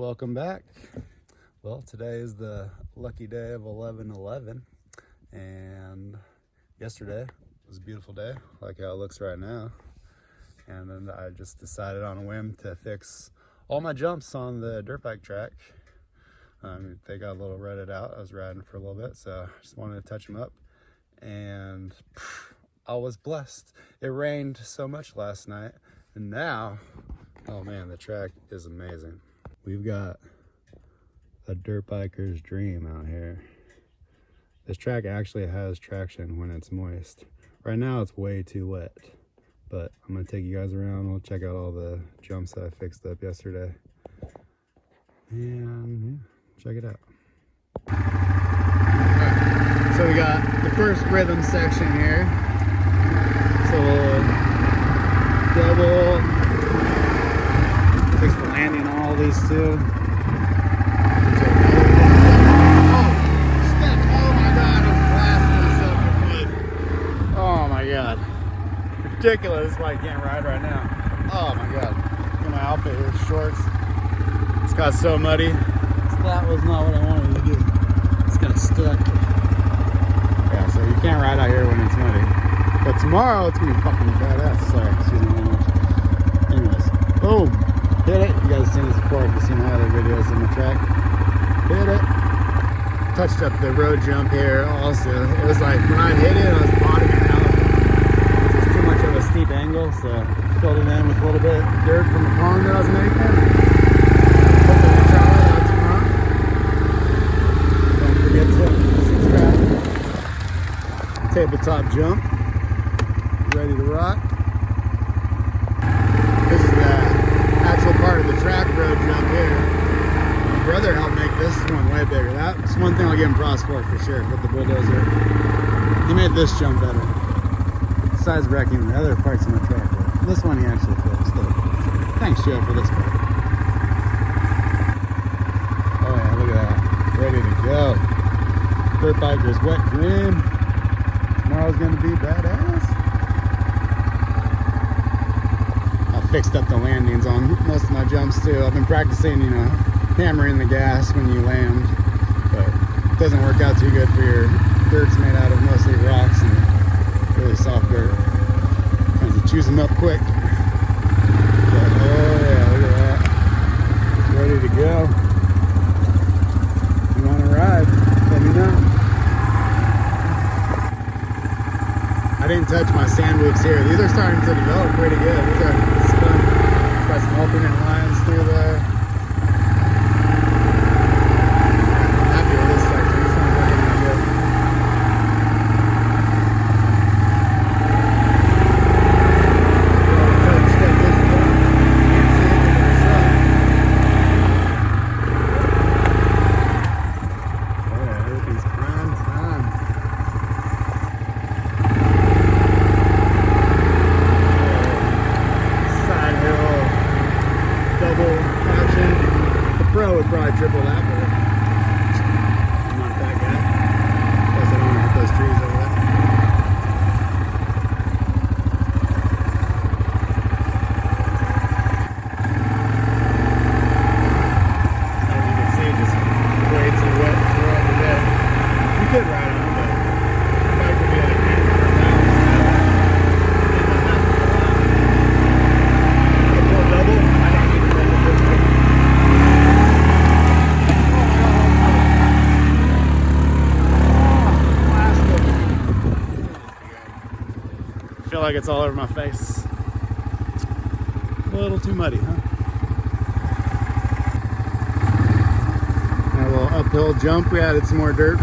welcome back. Well, today is the lucky day of 11/11, and yesterday was a beautiful day, like how it looks right now. And then I just decided on a whim to fix all my jumps on the dirt bike track. They got a little rutted out. I was riding for a little bit, so I just wanted to touch them up. And I was blessed. It rained so much last night, and now, oh man, the track is amazing. We've got a dirt biker's dream out here. This track actually has traction when it's moist. Right now it's way too wet, but I'm gonna take you guys around. We'll check out all the jumps that I fixed up yesterday. And yeah, check it out. Right, so we got the first rhythm section here. So we'll double, fix the landing on all these two. Ridiculous. That's why I can't ride right now. Oh my god. Look at my outfit here, shorts. It's got so muddy. That was not what I wanted to do. It's got stuck. Yeah, so you can't ride out here when it's muddy. But tomorrow it's gonna be fucking badass. Sorry, excuse me very much. Anyways, boom. Hit it. You guys have seen this before if you've seen my other videos on the track. Hit it. Touched up the road jump here also. It was like when I hit it, I was bottoming out. A steep angle, so filled it in with a little bit of dirt from the pond that I was making. Hopefully we'll try it out tomorrow. Don't forget to subscribe. Tabletop jump. Ready to rock. This is the actual part of the track road jump here. My brother helped make this one way bigger. That's one thing I'll give him props for sure, with the bulldozer. He made this jump better. Besides wrecking the other parts of my track. This one he actually fixed. So thanks, Joe, for this part. Oh yeah, look at that. Ready to go. Dirt biker's wet dream. Tomorrow's gonna be badass. I fixed up the landings on most of my jumps too. I've been practicing, you know, hammering the gas when you land, but it doesn't work out too good for your dirt's made out of mostly rocks and really soft dirt. Trying to choose them up quick. But, oh yeah, look at that. Ready to go. If you want to ride, let me know. I didn't touch my sand whoops here. These are starting to develop pretty good. These are fun. Got some alternate lines through there. I'm happy with this section. This one's looking really good. Would probably triple that, but I'm not that guy. Plus I don't want to hit those trees over there. As you can see, just way too wet throughout the day. You could ride on it, but the bike would be like 800 pounds. The full double, I don't need to double this way. I feel like it's all over my face. A little too muddy, huh? A little uphill jump. We added some more dirt.